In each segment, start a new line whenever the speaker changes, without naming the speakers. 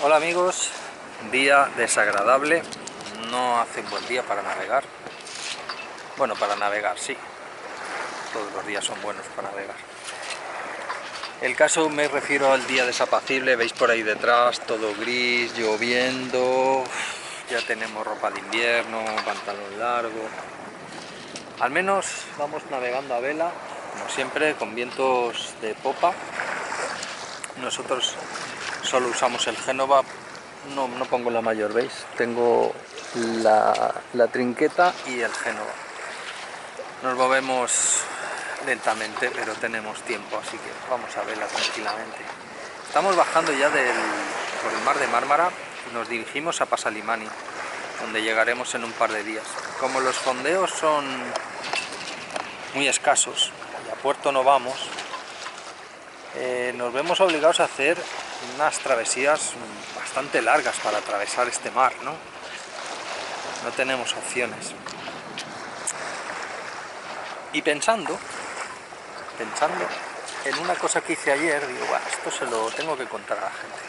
Hola amigos, día desagradable, no hace un buen día para navegar. Bueno, para navegar sí, todos los días son buenos para navegar. El caso me refiero al día desapacible, veis por ahí detrás, todo gris, lloviendo, ya tenemos ropa de invierno, pantalón largo. Al menos vamos navegando a vela, como siempre, con vientos de popa. Nosotros solo usamos el Génova. No pongo la mayor, ¿veis? Tengo la trinqueta y el Génova. Nos movemos lentamente, pero tenemos tiempo, así que vamos a verla tranquilamente. Estamos bajando ya por el mar de Mármara y nos dirigimos a Pasalimani, donde llegaremos en un par de días. Como los fondeos son muy escasos y a puerto no vamos, nos vemos obligados a hacer unas travesías bastante largas para atravesar este mar, ¿no? No tenemos opciones. Y pensando en una cosa que hice ayer, digo, bueno, esto se lo tengo que contar a la gente.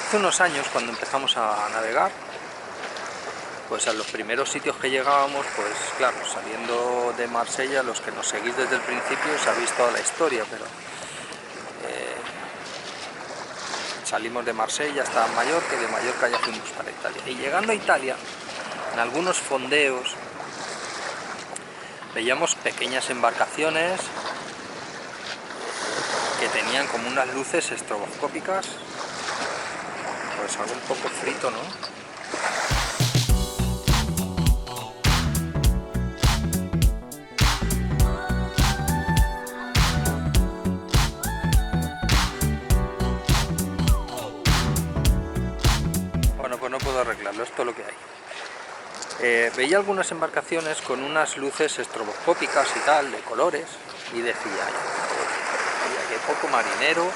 Hace unos años, cuando empezamos a navegar, pues a los primeros sitios que llegábamos, pues claro, saliendo de Marsella, los que nos seguís desde el principio sabéis toda la historia, pero salimos de Marsella hasta Mallorca y de Mallorca ya fuimos para Italia. Y llegando a Italia, en algunos fondeos, veíamos pequeñas embarcaciones que tenían como unas luces estroboscópicas, pues algo un poco frito, ¿no? Bueno, pues no puedo arreglarlo, esto es lo que hay. Veía algunas embarcaciones con unas luces estroboscópicas y tal, de colores, y decía, qué poco marinero,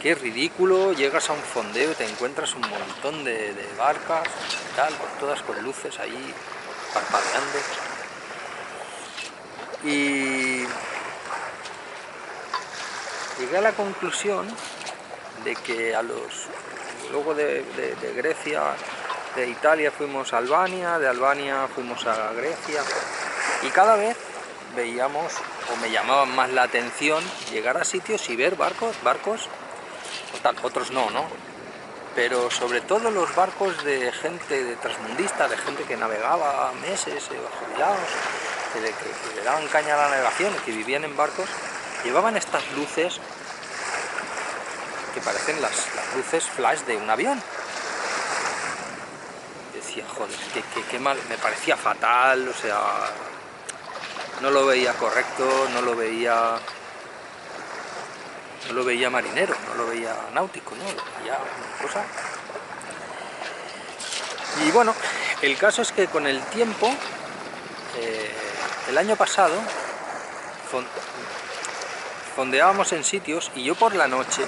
qué ridículo, llegas a un fondeo y te encuentras un montón de barcas y tal, todas con luces ahí parpadeando. Y llegué a la conclusión de que luego de Grecia, de Italia fuimos a Albania, de Albania fuimos a Grecia, y cada vez veíamos, o me llamaban más la atención, llegar a sitios y ver barcos, total, otros no, pero sobre todo los barcos de gente de transmundista, de gente que navegaba meses, jubilados, que le daban caña a la navegación, que vivían en barcos, llevaban estas luces que parecen las luces flash de un avión. Decía, joder, qué mal, me parecía fatal, o sea, no lo veía correcto, no lo veía marinero, no lo veía náutico, ¿no? Lo veía una cosa. Y bueno, el caso es que con el tiempo, el año pasado, fondeábamos en sitios y yo por la noche,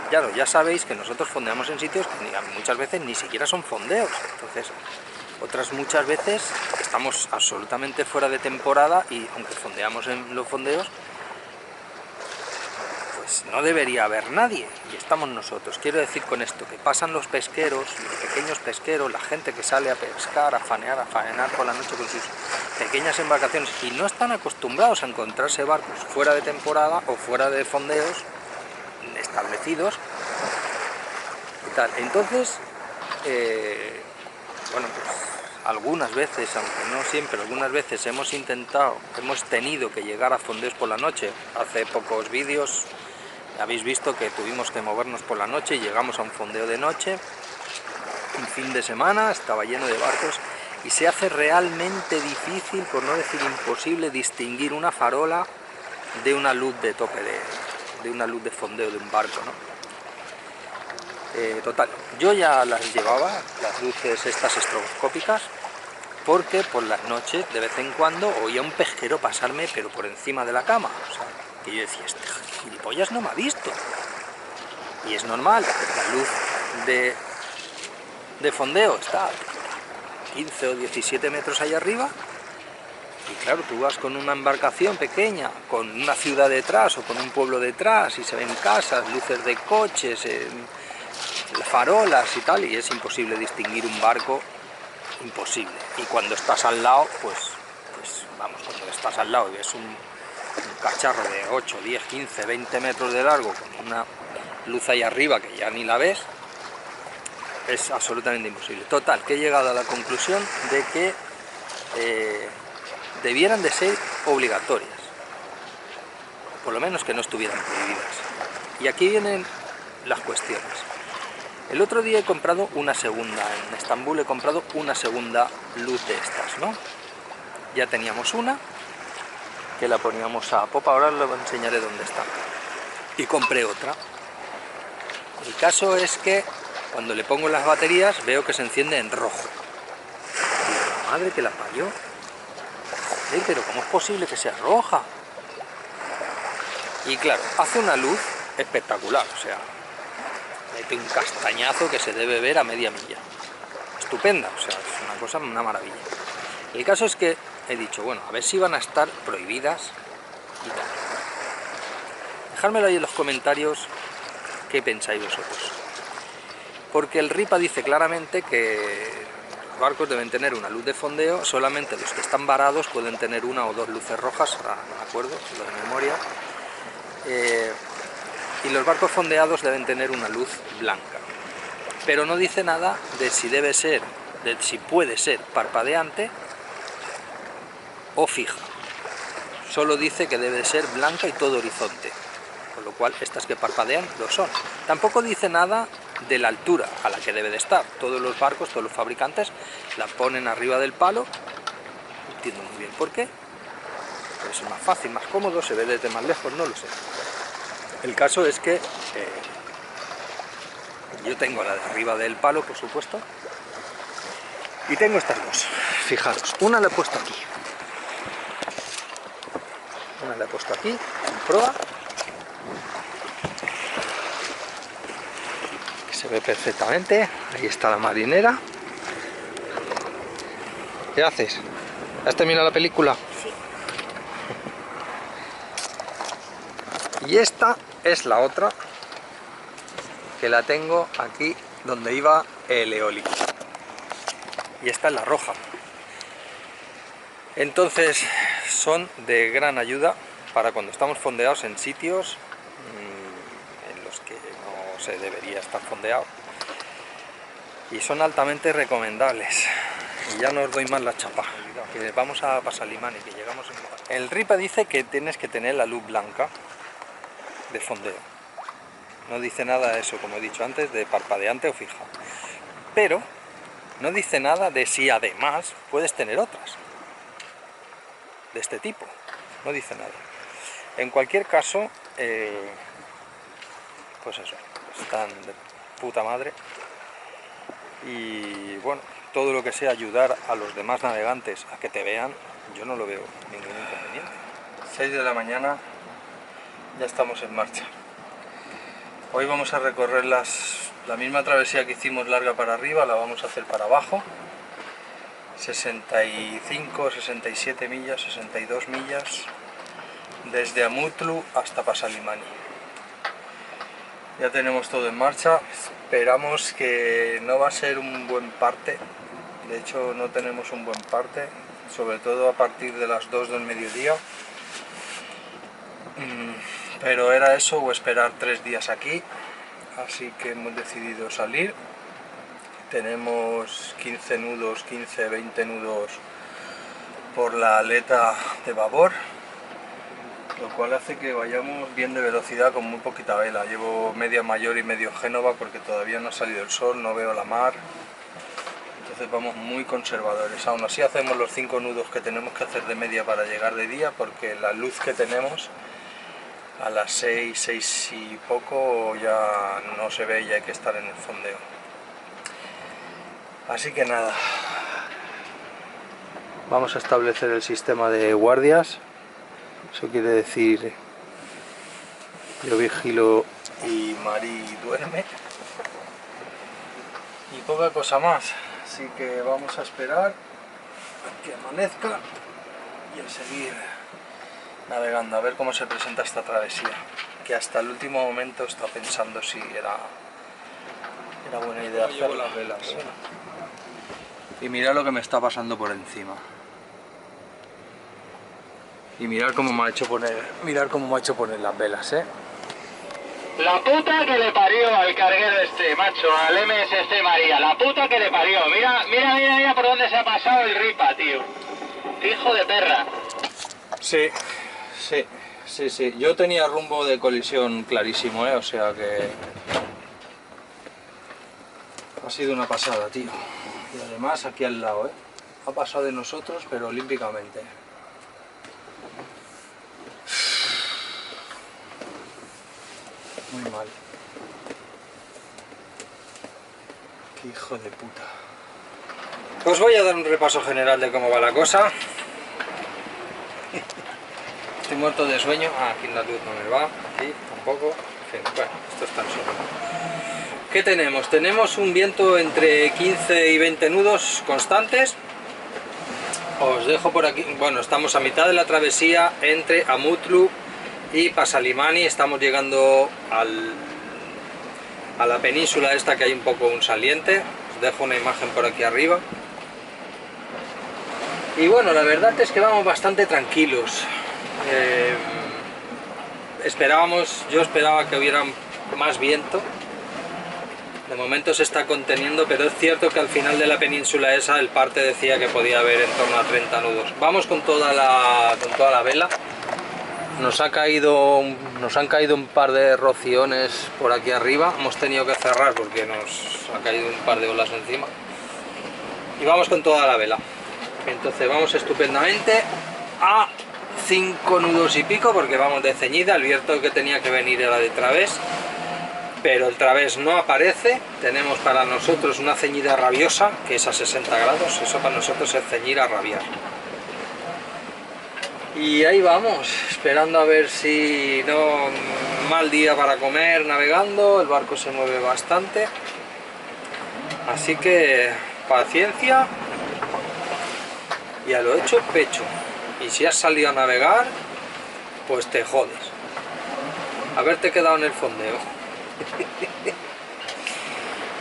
claro, ya sabéis que nosotros fondeamos en sitios que muchas veces ni siquiera son fondeos, entonces otras muchas veces estamos absolutamente fuera de temporada y aunque fondeamos en los fondeos, pues no debería haber nadie y estamos nosotros. Quiero decir con esto que pasan los pesqueros, los pequeños pesqueros, la gente que sale a pescar, a faenar por la noche con sus pequeñas embarcaciones y no están acostumbrados a encontrarse barcos fuera de temporada o fuera de fondeos establecidos y tal. Entonces, bueno, pues algunas veces, aunque no siempre, algunas veces hemos tenido que llegar a fondeos por la noche. Hace pocos vídeos habéis visto que tuvimos que movernos por la noche y llegamos a un fondeo de noche, un fin de semana, estaba lleno de barcos y se hace realmente difícil, por no decir imposible, distinguir una farola de una luz de tope de una luz de fondeo de un barco, ¿no? Total, yo ya las llevaba, las luces estas estroboscópicas, porque por las noches de vez en cuando oía un pesquero pasarme pero por encima de la cama, o sea, que yo decía, este gilipollas no me ha visto. Y es normal, la luz de fondeo está a 15 o 17 metros ahí arriba Y claro, tú vas con una embarcación pequeña, con una ciudad detrás o con un pueblo detrás, y se ven casas, luces de coches, farolas y tal, y es imposible distinguir un barco, imposible. Y cuando estás al lado, pues vamos, cuando estás al lado y ves un cacharro de 8, 10, 15, 20 metros de largo, con una luz ahí arriba que ya ni la ves, es absolutamente imposible. Total, que he llegado a la conclusión de que debieran de ser obligatorias, por lo menos que no estuvieran prohibidas. Y aquí vienen las cuestiones. El otro día he comprado una segunda, en Estambul he comprado una segunda luz de estas, ¿no? Ya teníamos una, que la poníamos a popa, ahora os enseñaré dónde está. Y compré otra. El caso es que cuando le pongo las baterías veo que se enciende en rojo. Digo, la madre que la parió. Pero ¿cómo es posible que sea roja? Y claro, hace una luz espectacular, o sea, mete un castañazo que se debe ver a media milla. Estupenda, o sea, es una cosa, una maravilla. El caso es que he dicho, bueno, a ver si van a estar prohibidas y tal. Dejádmelo ahí en los comentarios qué pensáis vosotros. Porque el RIPA dice claramente que los barcos deben tener una luz de fondeo, solamente los que están varados pueden tener una o dos luces rojas, ahora no me acuerdo, lo de memoria, y los barcos fondeados deben tener una luz blanca. Pero no dice nada de si debe ser, de si puede ser parpadeante o fija. Solo dice que debe ser blanca y todo horizonte, con lo cual estas que parpadean lo son. Tampoco dice nada de la altura a la que debe de estar. Todos los barcos, todos los fabricantes la ponen arriba del palo, no entiendo muy bien por qué, pero es más fácil, más cómodo, se ve desde más lejos, no lo sé. El caso es que yo tengo la de arriba del palo, por supuesto, y tengo estas dos. Fijaros, una la he puesto aquí, una la he puesto aquí, en proa, se ve perfectamente, ahí está la marinera. ¿Qué haces? ¿Has terminado la película?
Sí.
Y esta es la otra, que la tengo aquí donde iba el eólico. Y esta es la roja. Entonces son de gran ayuda para cuando estamos fondeados en sitios en los que no se debería estar fondeado. Y son altamente recomendables. Y ya no os doy más la chapa, que vamos a Pasalimani, que llegamos en... El RIPA dice que tienes que tener la luz blanca de fondeo. No dice nada de eso, como he dicho antes, de parpadeante o fija. Pero no dice nada de si además puedes tener otras de este tipo. No dice nada. En cualquier caso, pues eso, están de puta madre. Y bueno, todo lo que sea ayudar a los demás navegantes a que te vean, yo no lo veo ningún inconveniente. 6 de la mañana, ya estamos en marcha. Hoy vamos a recorrer la misma travesía que hicimos larga para arriba, la vamos a hacer para abajo. 65, 67 millas, 62 millas, desde Amutlu hasta Pasalimani. Ya tenemos todo en marcha, esperamos que no va a ser un buen parte, de hecho no tenemos un buen parte, sobre todo a partir de las 2 del mediodía. Pero era eso o esperar 3 días aquí, así que hemos decidido salir. Tenemos 15 nudos, 15, 20 nudos por la aleta de babor, lo cual hace que vayamos bien de velocidad con muy poquita vela. Llevo media mayor y medio Génova porque todavía no ha salido el sol, no veo la mar, entonces vamos muy conservadores. Aún así hacemos los 5 nudos que tenemos que hacer de media para llegar de día, porque la luz que tenemos a las 6, 6 y poco ya no se ve y hay que estar en el fondeo. Así que nada, vamos a establecer el sistema de guardias. Eso quiere decir, yo vigilo y Mari duerme. Y poca cosa más, así que vamos a esperar a que amanezca y a seguir navegando, a ver cómo se presenta esta travesía, que hasta el último momento estaba pensando si era buena idea hacer las velas. Y mirad lo que me está pasando por encima. Y mirad cómo me ha hecho poner, las velas,
La puta que le parió al carguero este, macho, al MSC María, la puta que le parió. Mira por dónde se ha pasado el ripa, tío. Hijo de perra.
Sí. Yo tenía rumbo de colisión clarísimo, o sea que... ha sido una pasada, tío. Y además aquí al lado, ha pasado de nosotros, pero olímpicamente. Muy mal. Qué hijo de puta. Os voy a dar un repaso general de cómo va la cosa. Estoy muerto de sueño. Aquí la luz no me va. Aquí tampoco. En fin, bueno, esto es tan solo. ¿Qué tenemos? Tenemos un viento entre 15 y 20 nudos constantes. Os dejo por aquí. Bueno, estamos a mitad de la travesía entre Amutlu y Pasalimani. Estamos llegando a la península esta, que hay un poco un saliente. Os dejo una imagen por aquí arriba. Y bueno, la verdad es que vamos bastante tranquilos. Yo esperaba que hubiera más viento. De momento se está conteniendo, pero es cierto que al final de la península esa el parte decía que podía haber en torno a 30 nudos. Vamos con toda la vela. Nos han caído un par de rociones por aquí arriba. Hemos tenido que cerrar porque nos ha caído un par de olas encima. Y vamos con toda la vela. Entonces vamos estupendamente a 5 nudos y pico, porque vamos de ceñida. El viento que tenía que venir era de través, pero el través no aparece. Tenemos para nosotros una ceñida rabiosa, que es a 60 grados. Eso para nosotros es ceñir a rabiar. Y ahí vamos, esperando a ver si no... mal día para comer navegando. El barco se mueve bastante, así que paciencia y a lo hecho pecho. Y si has salido a navegar, pues te jodes. Haberte quedado en el fondeo.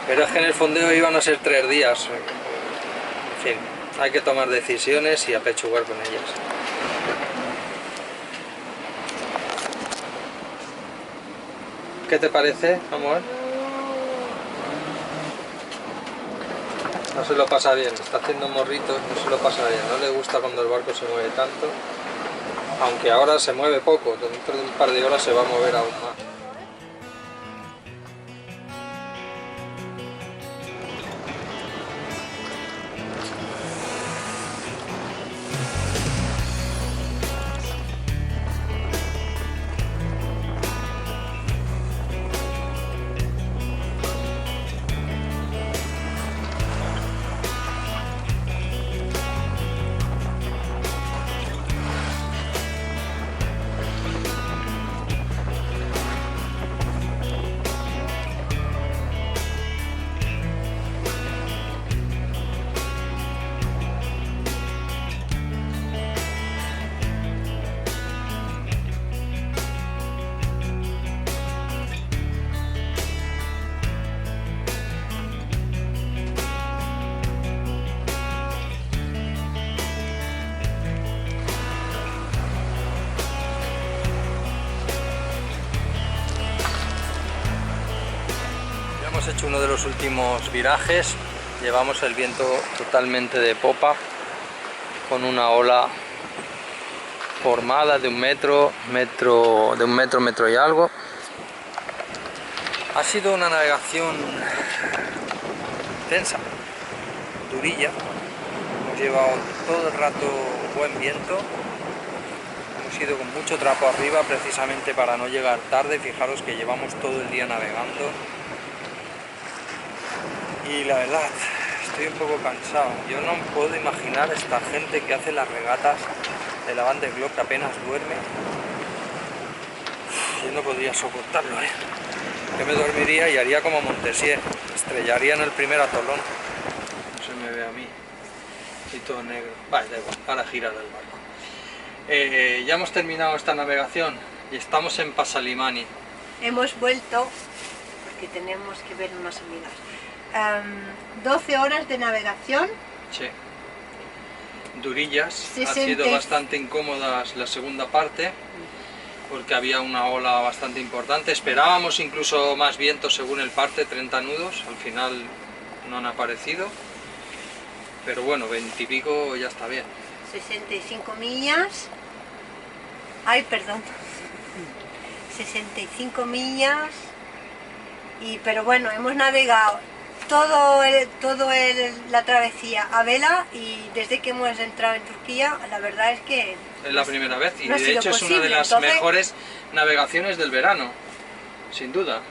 Pero es que en el fondeo iban a ser 3 días. En fin, hay que tomar decisiones y apechugar con ellas. ¿Qué te parece, amor? No se lo pasa bien, está haciendo morritos, no se lo pasa bien, no le gusta cuando el barco se mueve tanto, aunque ahora se mueve poco, dentro de un par de horas se va a mover aún más. Hemos hecho uno de los últimos virajes, llevamos el viento totalmente de popa, con una ola formada de un metro y algo. Ha sido una navegación tensa, durilla. Hemos llevado todo el rato buen viento, hemos ido con mucho trapo arriba precisamente para no llegar tarde. Fijaros que llevamos todo el día navegando. Y la verdad, estoy un poco cansado. Yo no puedo imaginar esta gente que hace las regatas de la Vendée Globe, que apenas duerme. Yo no podría soportarlo, Yo me dormiría y haría como Montessier, estrellaría en el primer atolón. No se me ve a mí, y todo negro. Vale, da igual, ahora girar el barco. Ya hemos terminado esta navegación y estamos en Pasalimani.
Hemos vuelto, porque tenemos que ver unas amigas. 12 horas de navegación.
Sí. Durillas.
60.
Ha sido bastante incómodas la segunda parte, porque había una ola bastante importante. Esperábamos incluso más viento según el parte, 30 nudos. Al final no han aparecido. Pero bueno, 20 y pico ya está bien.
65 millas. Ay, perdón. 65 millas. Pero bueno, hemos navegado la travesía a vela, y desde que hemos entrado en Turquía, la verdad es que...
Es la primera vez y
no ha
de
sido
hecho es una de
posible,
las
entonces...
mejores navegaciones del verano, sin duda.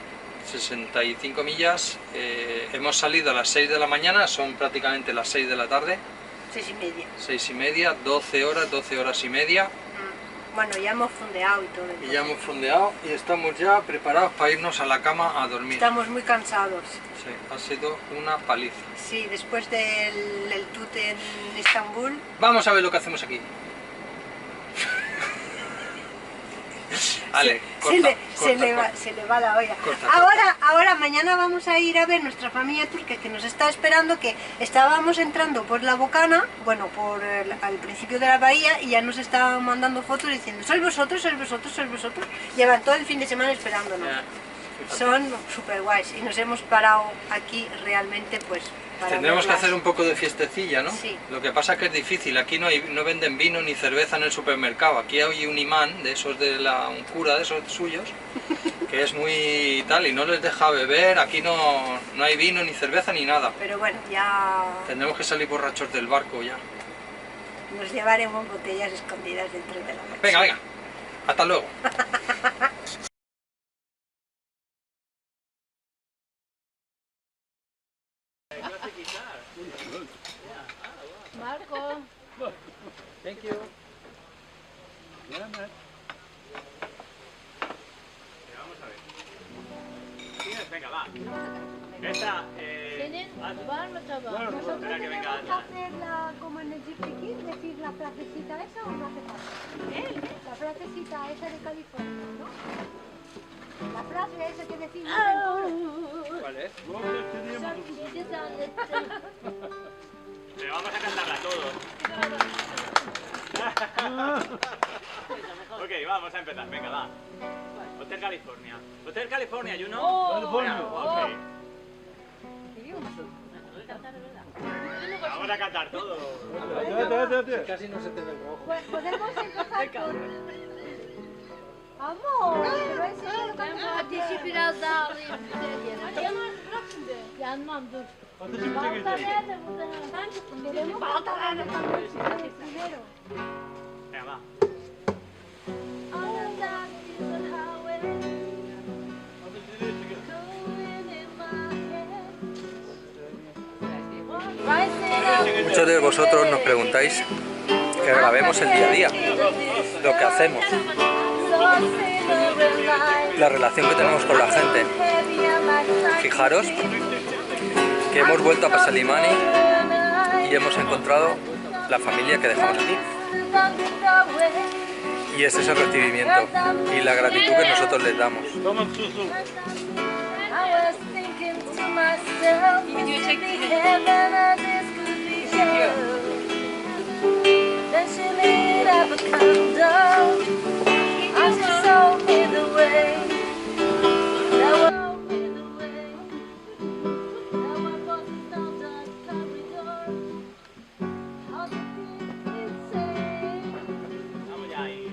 65 millas, hemos salido a las 6 de la mañana, son prácticamente las 6 de la tarde.
6 y media.
6 y media, 12 horas y media.
Bueno, ya hemos fondeado y todo.
Y ya hemos fondeado y estamos ya preparados para irnos a la cama a dormir.
Estamos muy cansados.
Sí, ha sido una paliza.
Sí, después del tut en Estambul.
Vamos a ver lo que hacemos aquí. Ale,
se le va la olla. Ahora, mañana vamos a ir a ver nuestra familia turca que nos está esperando, que estábamos entrando por la Bocana, bueno, al principio de la bahía, y ya nos estaban mandando fotos diciendo: sois vosotros, sois vosotros, sois vosotros. Llevan todo el fin de semana esperándonos. Son súper guays y nos hemos parado aquí realmente pues para
tendremos que
verlas.
hacer un poco de fiestecilla, ¿no?
Sí.
Lo que pasa es que es difícil, aquí no venden vino ni cerveza en el supermercado, aquí hay un imán de esos un cura de esos suyos, que es muy tal y no les deja beber, aquí no hay vino ni cerveza ni nada.
Pero bueno, ya...
Tendremos que salir borrachos del barco ya.
Nos llevaremos botellas escondidas dentro de la noche.
Venga, hasta luego.
Marco.
Thank you.
Yeah, man.
Vamos a ver. ¿Tienes? Venga, va. Esta,
Senin var mı tabağı?
Bueno,
espera que venga.
hacerla como en el Jeep, decir la frasecita esa o no hace falta. La frasecita esa de California, ¿no? La frase esa que decimos en coro.
¿Cuál es?
Yedi zannettim.
Pero vamos a cantarla todos. Ok, vamos a empezar. Venga, va. Hotel California. Hotel California, you know?
California.
Ok. Vamos a cantar todos.
Casi no se te ve el rojo.
Pues podemos empezar con... Amor, pero ese es el
Ben bu ateşi biraz daha alayım güzel yere. Yanar bırak şimdi. Yanmam dur.
Ateşi
Balta
çekeceğiz.
nerede burada? Ben çıktım.
Queremos cantar la canción primero.
Venga, va.
On that desert highway, going in my head.
Muchos de vosotros nos preguntáis que grabemos el día a día, lo que hacemos, la relación que tenemos con la gente. Fijaros que hemos vuelto a Pasalimani y hemos encontrado la familia que dejamos aquí. Y ese es el recibimiento y la gratitud que nosotros les damos.
Tamam, sus.
Vamos ya ahí.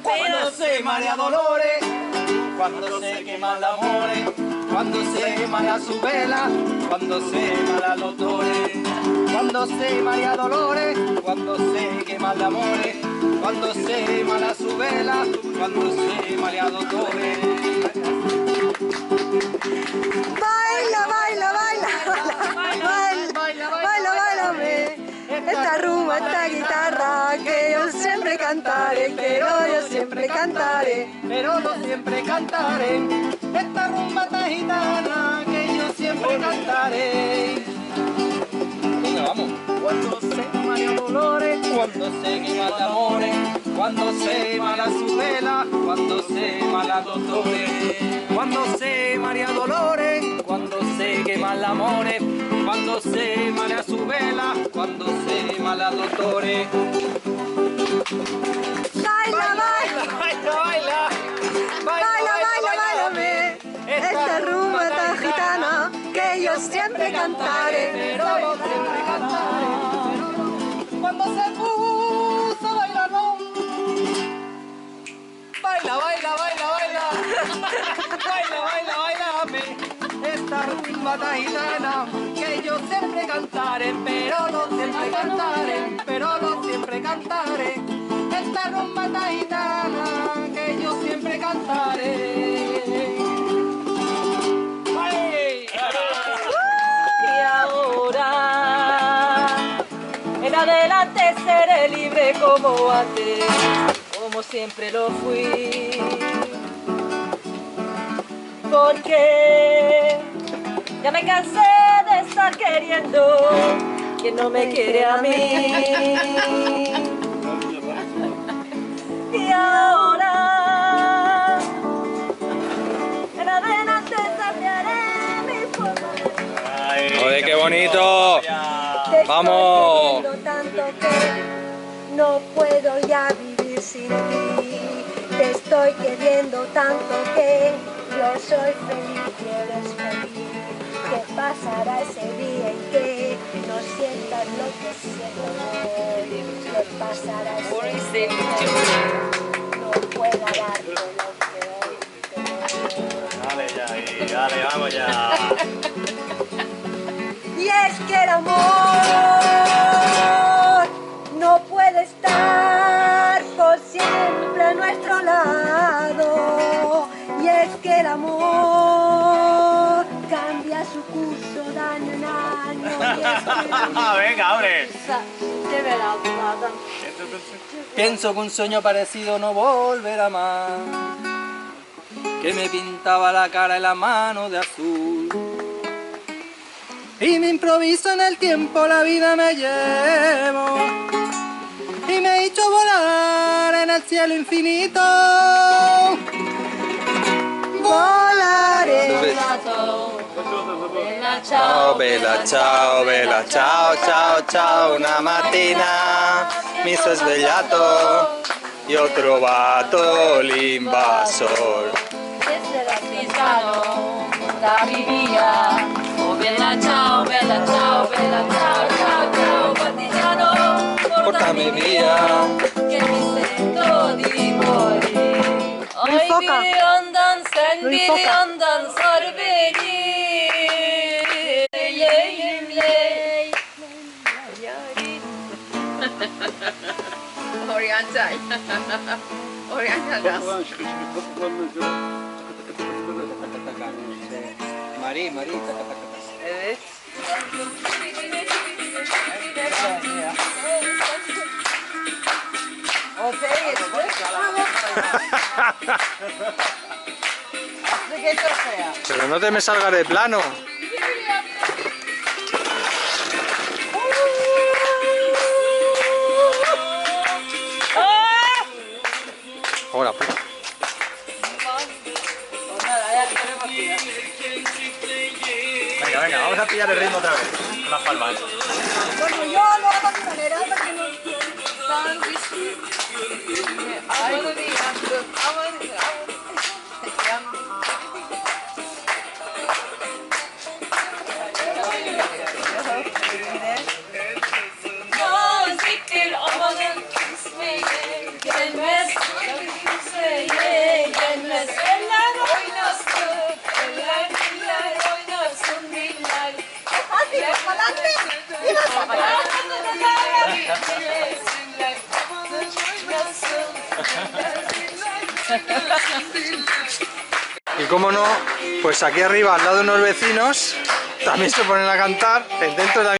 Cuando se marea dolores, cuando se quema la amores, cuando se quema su vela, cuando se quema los dolores, cuando se marea dolores, cuando se quema la amores, cuando se quema su vela, cuando se marea dolores.
Baila, baila, baila, baila, baila, bailame. Esta rumba, esta guitarra, que yo siempre cantaré, que yo siempre cantaré.
Pero no siempre cantaré esta rumba tan gitana que yo siempre cantaré. Venga, vamos. Cuando se María Dolores, cuando se quema el amor, cuando se mala su vela, cuando se mala Dolores, cuando se María Dolores, cuando se quema el amor, cuando se mala su vela, cuando se mala Dolores.
Baila, baila,
Baila, baila,
baila, baila, bailame. Esta rumba tan gitana que yo siempre cantaré.
pero no siempre cantaré. Cuando se puso a bailar, no. Baila, baila, baila, baila. Baila, baila, bailame. Esta rumba tan gitana que yo siempre cantaré, pero no siempre cantaré, pero no siempre cantaré. Esta rumba tan gitana que yo siempre cantaré.
Y ahora en adelante seré libre como antes, como siempre lo fui. Porque ya me cansé de estar queriendo quien no me quiere a mí. Y ahora en adelante cambiaré mi forma de ser.
¡Joder, qué bonito!
Te
¡Vamos!
estoy queriendo tanto que no puedo ya vivir sin ti. Te estoy queriendo tanto que yo soy feliz y eres feliz. ¿Qué pasará ese día en que no sientas lo que siento hoy? ¿Qué pasará ese día en que no pueda darte lo que hoy te doy?
Dale ya, y dale, vamos ya.
Y es que el amor no puede estar por siempre a nuestro lado. Y es que el amor cambia su curso de año en año. Y es que el amor...
Venga, hombre.
Pienso que un sueño parecido no volverá más, que me pintaba la cara y la mano de azul. Y me improviso en el tiempo, la vida me llevo y me he hecho volar en el cielo infinito. Volaré.
Ciao bella, ciao bella, ciao ciao ciao. Una mattina mi sono svegliato e ho trovato l'invasor.
Da mi via, oh bella ciao, bella ciao, bella ciao, ciao, ciao, partigiano,
Portami via.
che mi sento di morire.
Enfoca.
Bir yandan sen
Lo
bir
enfoca.
yandan sar beni. Leylim ley.
Oriental. Oriental gas.
Marí, Marí.
Evet.
Pero no te me salgas de plano. Ahora, pues.
Venga, venga, vamos a pillar el ritmo otra vez. Con las palmas.
Bueno, yo lo hago de manera que no...
Naziktir amanın ismiyle gelmez kimseye gelmez. Eller oynasın, eller diller oynasın diller.
¡Fácil, adelante!
Y como no, pues aquí arriba, al lado de unos vecinos, también se ponen a cantar, dentro de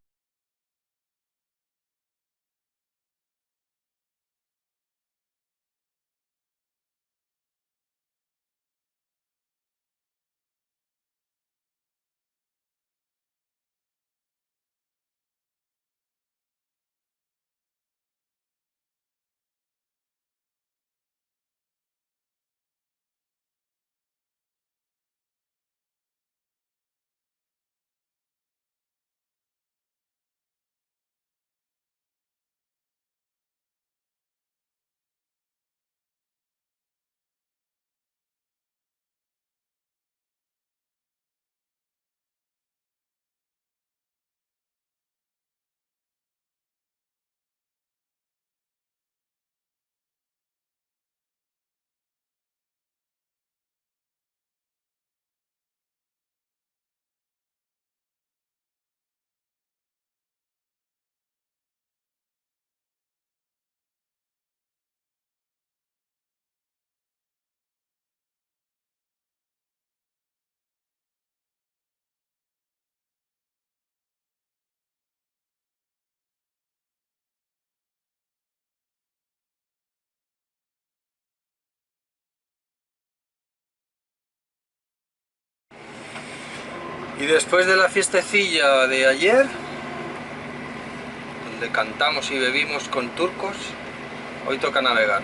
Y después de la fiestecilla de ayer, donde cantamos y bebimos con turcos, hoy toca navegar.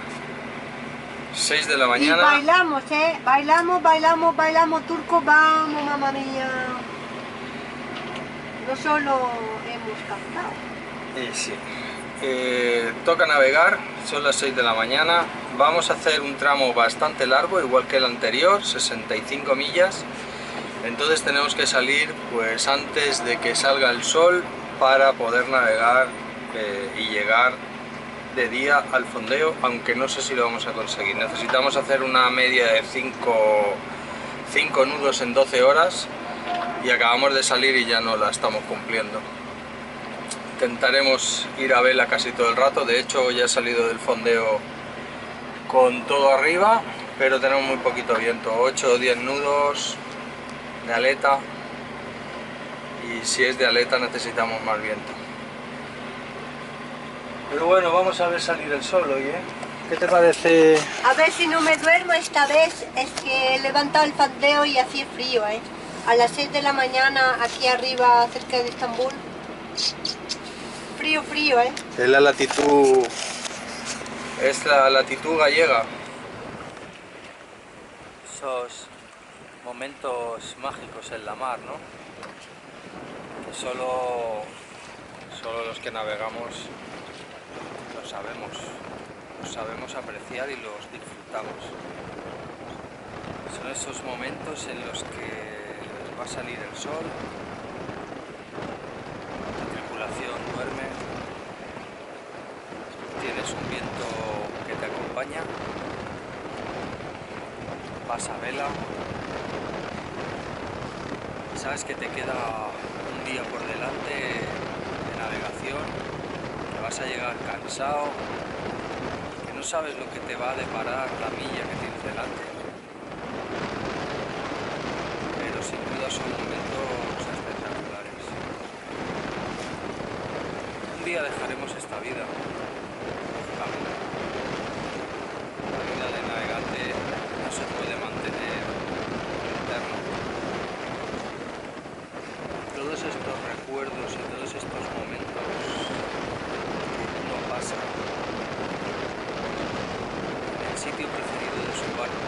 6 de la mañana.
Y bailamos, bailamos, turco, vamos, mamá mía. No solo hemos cantado.
Sí. Toca navegar, son las 6 de la mañana. Vamos a hacer un tramo bastante largo, igual que el anterior, 65 millas. Entonces tenemos que salir pues antes de que salga el sol para poder navegar y llegar de día al fondeo, aunque no sé si lo vamos a conseguir. Necesitamos hacer una media de 5 nudos en 12 horas y acabamos de salir y ya no la estamos cumpliendo. Intentaremos ir a vela casi todo el rato. De hecho ya he salido del fondeo con todo arriba, pero tenemos muy poquito viento, 8 o 10 nudos de aleta, y si es de aleta necesitamos más viento. Pero bueno, vamos a ver salir el sol hoy, ¿eh? ¿Qué te parece?
A ver si no me duermo esta vez, es que he levantado el fondeo y hacía frío, ¿eh? A las 6 de la mañana aquí arriba, cerca de Estambul. Frío, ¿eh?
Es la latitud gallega. Esos momentos mágicos en la mar, ¿no? Que solo los que navegamos los sabemos apreciar y los disfrutamos. Son esos momentos en los que va a salir el sol, la tripulación duerme, tienes un viento que te acompaña, vas a vela, sabes que te queda un día por delante de navegación, que vas a llegar cansado, que no sabes lo que te va a deparar la milla que tienes delante, pero sin duda son momentos espectaculares. Un día dejaremos esta vida, lógicamente. La vida de navegante no se puede mantener eterno. Todos estos recuerdos y todos estos momentos no pasan en el sitio preferido de su barco.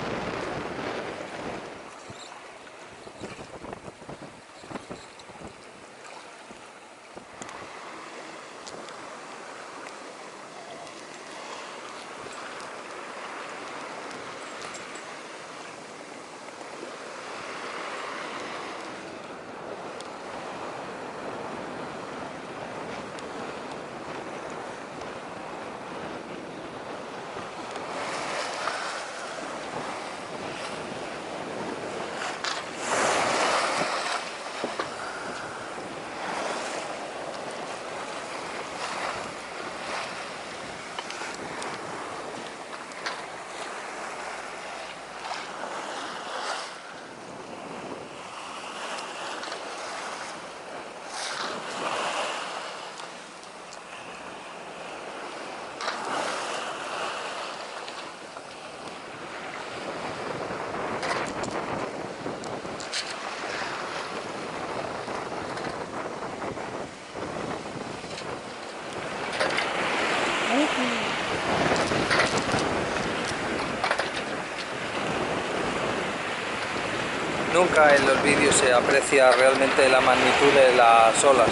Nunca en los vídeos se aprecia realmente la magnitud de las olas,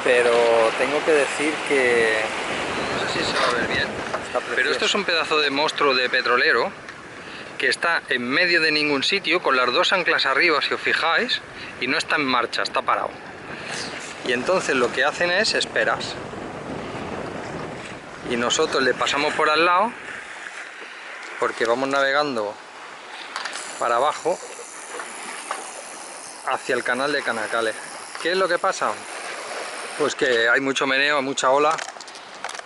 pero tengo que decir que no sé si se va a ver bien, pero esto es un pedazo de monstruo de petrolero que está en medio de ningún sitio, con las dos anclas arriba si os fijáis, y no está en marcha, está parado. Y entonces lo que hacen es esperas, y nosotros le pasamos por al lado porque vamos navegando para abajo hacia el canal de Canacale. ¿Qué es lo que pasa? Pues que hay mucho meneo, mucha ola,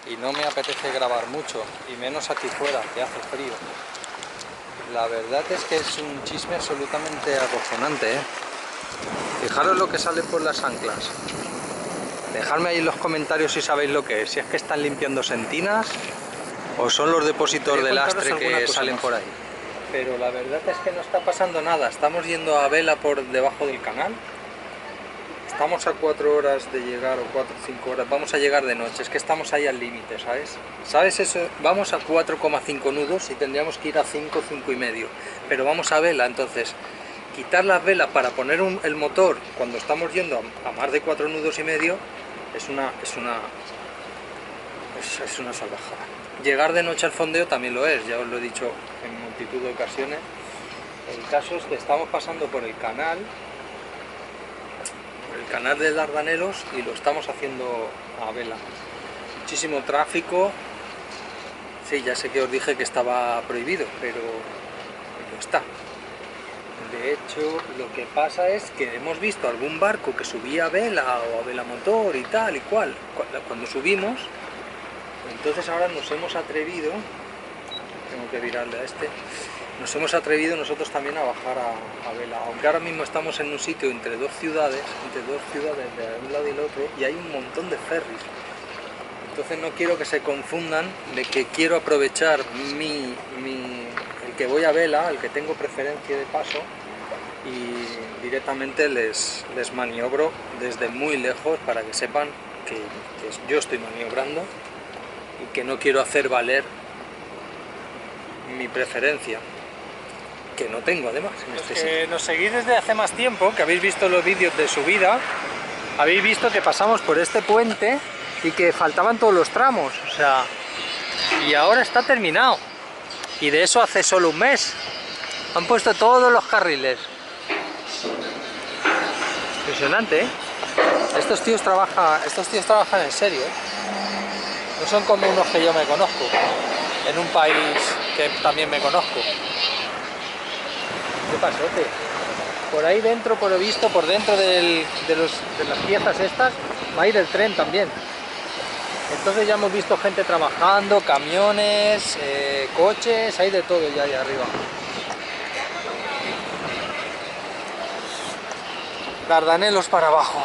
y no me apetece grabar mucho, y menos aquí fuera, que hace frío. La verdad es que es un chisme absolutamente acojonante, ¿eh? Fijaros lo que sale por las anclas. Dejadme ahí en los comentarios si sabéis lo que es, si es que están limpiando sentinas o son los depósitos de lastre que salen por ahí. pero la verdad es que no está pasando nada. Estamos yendo a vela por debajo del canal. Estamos a 4 horas de llegar, o 4 o 5 horas. Vamos a llegar de noche, es que estamos ahí al límite, ¿sabes? ¿Sabes eso? Vamos a 4,5 nudos y tendríamos que ir a 5, 5 y medio. Pero vamos a vela, entonces quitar las velas para poner el motor cuando estamos yendo a más de 4 nudos y medio es una salvajada. Llegar de noche al fondeo también lo es, ya os lo he dicho en multitud de ocasiones. El caso es que estamos pasando por el canal de Dardanelos, y lo estamos haciendo a vela. Muchísimo tráfico. Sí, ya sé que os dije que estaba prohibido, pero no está. De hecho, lo que pasa es que hemos visto algún barco que subía a vela o a vela motor y tal y cual cuando subimos. Entonces ahora nos hemos atrevido, tengo que virarle a este, nos hemos atrevido nosotros también a bajar a vela, aunque ahora mismo estamos en un sitio entre dos ciudades de un lado y el otro, y hay un montón de ferries. Entonces no quiero que se confundan de que quiero aprovechar el que voy a vela, el que tengo preferencia de paso, y directamente les maniobro desde muy lejos para que sepan que yo estoy maniobrando y que no quiero hacer valer mi preferencia, que no tengo además en este sitio. Los que nos seguís desde hace más tiempo, que habéis visto los vídeos de subida, habéis visto que pasamos por este puente y que faltaban todos los tramos, o sea, y ahora está terminado, y de eso hace solo un mes han puesto todos los carriles. Impresionante, ¿eh? Estos tíos trabajan en serio, ¿eh? No son como unos que yo me conozco en un país que también me conozco. ¿Qué pasó, tío? Por ahí dentro, por lo visto, por dentro de las piezas estas, va a ir el tren también. Entonces ya hemos visto gente trabajando, camiones, coches, hay de todo ya ahí arriba. Dardanelos para abajo.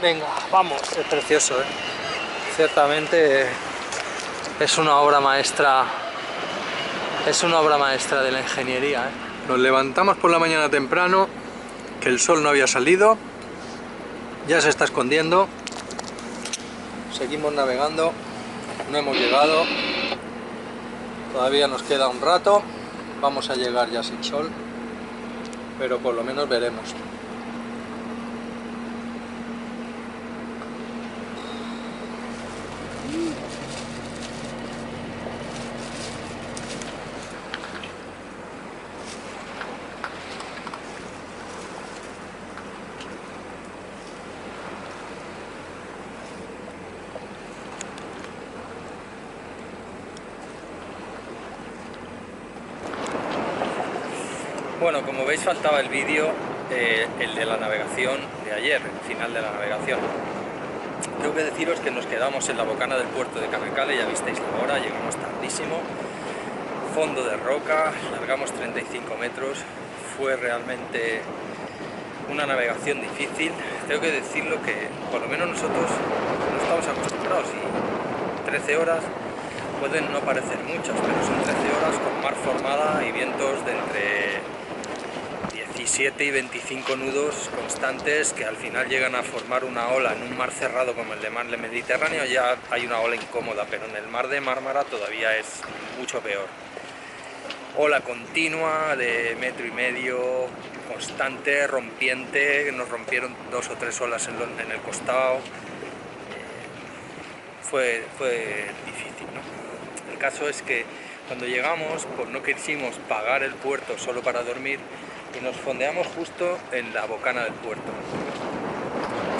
Venga, vamos. Es precioso, ¿eh? Ciertamente es una obra maestra. Es una obra maestra de la ingeniería, ¿eh? Nos levantamos por la mañana temprano, que el sol no había salido, ya se está escondiendo, seguimos navegando, no hemos llegado, todavía nos queda un rato, vamos a llegar ya sin sol, pero por lo menos veremos. Bueno, como veis faltaba el vídeo, el de la navegación de ayer, el final de la navegación. Tengo que deciros que nos quedamos en la bocana del puerto de Canacale, ya visteis la hora, llegamos tardísimo, fondo de roca, largamos 35 metros, fue realmente una navegación difícil. Tengo que decirlo que por lo menos nosotros no estamos acostumbrados, y 13 horas pueden no parecer muchas, pero son 13 horas con mar formada y vientos de entre 17 y 25 nudos constantes que al final llegan a formar una ola. En un mar cerrado como el de mar Mediterráneo ya hay una ola incómoda, pero en el mar de Mármara todavía es mucho peor. Ola continua de 1,5 metros, constante, rompiente, nos rompieron 2 o 3 olas en el costado. Fue difícil, ¿no? El caso es que cuando llegamos, pues no quisimos pagar el puerto solo para dormir, y nos fondeamos justo en la bocana del puerto.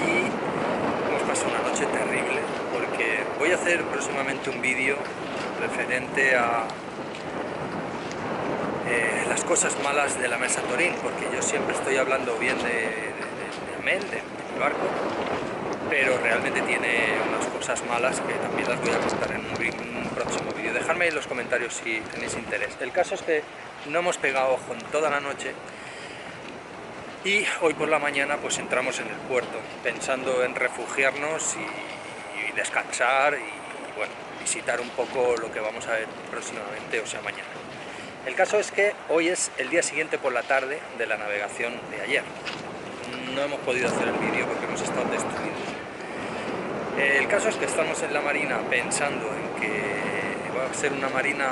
Y hemos pasado una noche terrible, porque voy a hacer próximamente un vídeo referente a las cosas malas de la Mesa Torín, porque yo siempre estoy hablando bien de Amel, de mi barco, pero realmente tiene unas cosas malas que también las voy a contar en un próximo vídeo. Dejadme en los comentarios si tenéis interés. El caso es que no hemos pegado ojo en toda la noche, y hoy por la mañana pues entramos en el puerto pensando en refugiarnos y descansar y bueno, visitar un poco lo que vamos a ver próximamente, o sea mañana. El caso es que hoy es el día siguiente por la tarde de la navegación de ayer. No hemos podido hacer el vídeo porque hemos estado destruidos. El caso es que estamos en la marina pensando en que va a ser una marina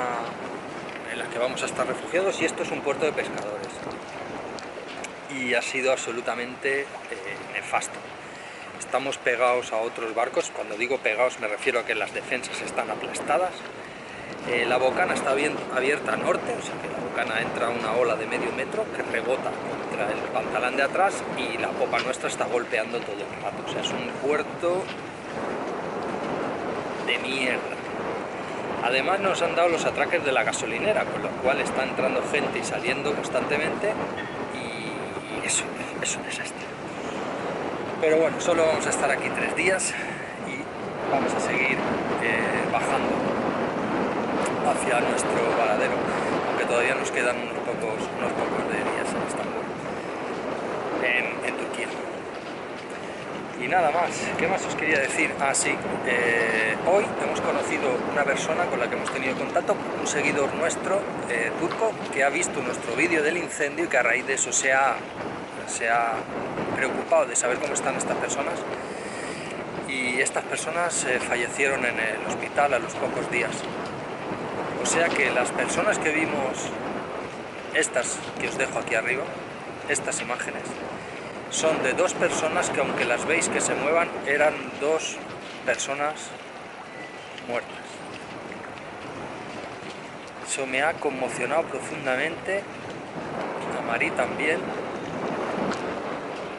en la que vamos a estar refugiados, y esto es un puerto de pescadores. Y ha sido absolutamente nefasto. Estamos pegados a otros barcos. Cuando digo pegados me refiero a que las defensas están aplastadas. La bocana está bien abierta a norte, o sea que la bocana entra una ola de medio metro que rebota contra el pantalán de atrás, y la popa nuestra está golpeando todo el rato. O sea, es un puerto de mierda. Además nos han dado los atraques de la gasolinera, con lo cual está entrando gente y saliendo constantemente, y eso es un desastre. Pero bueno, solo vamos a estar aquí 3 días y vamos a seguir bajando hacia nuestro varadero, aunque todavía nos quedan unos pocos de días en Estambul, en Turquía. Y nada más. ¿Qué más os quería decir? Ah, sí, hoy hemos conocido una persona con la que hemos tenido contacto, un seguidor nuestro turco, que ha visto nuestro vídeo del incendio y que a raíz de eso se ha preocupado de saber cómo están estas personas, y estas personas fallecieron en el hospital a los pocos días. O sea que las personas que vimos, estas que os dejo aquí arriba, estas imágenes, son de 2 personas que, aunque las veis que se muevan, eran 2 personas muertas. Eso me ha conmocionado profundamente, a Mari también,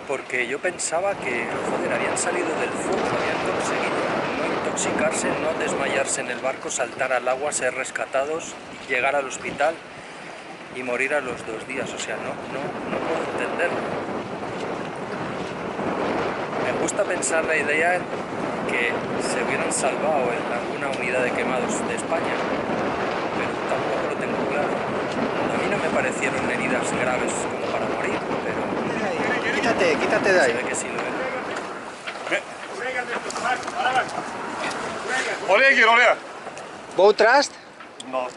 porque yo pensaba que, joder, habían salido del fuego, habían conseguido no intoxicarse, no desmayarse en el barco, saltar al agua, ser rescatados, llegar al hospital y morir a los 2 días. O sea, no puedo entenderlo. Me gusta pensar la idea que se hubieran salvado en alguna unidad de quemados de España, pero tampoco lo tengo claro. A mí no me parecieron heridas graves como para morir, pero
Quítate de ahí.
se ve que sí lo es.
Oraya gir oraya.
Bow thrust?
No.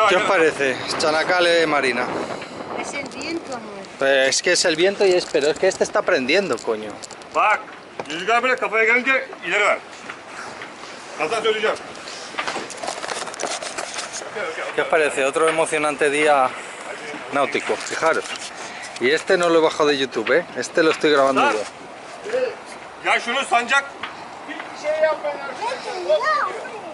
¿Qué os parece? Chanacale marina.
Es el viento, amor.
Pues es que es el viento pero es que este está prendiendo, coño.
Bak. Rüzgar böyle kafaya gelince ileri ver. Hasan söyleyeceğim.
¿Qué os parece? Otro emocionante día náutico, fijaros. Y este no lo he bajado de YouTube, ¿eh? Este lo estoy grabando yo.
Ya şunu sancak.
No.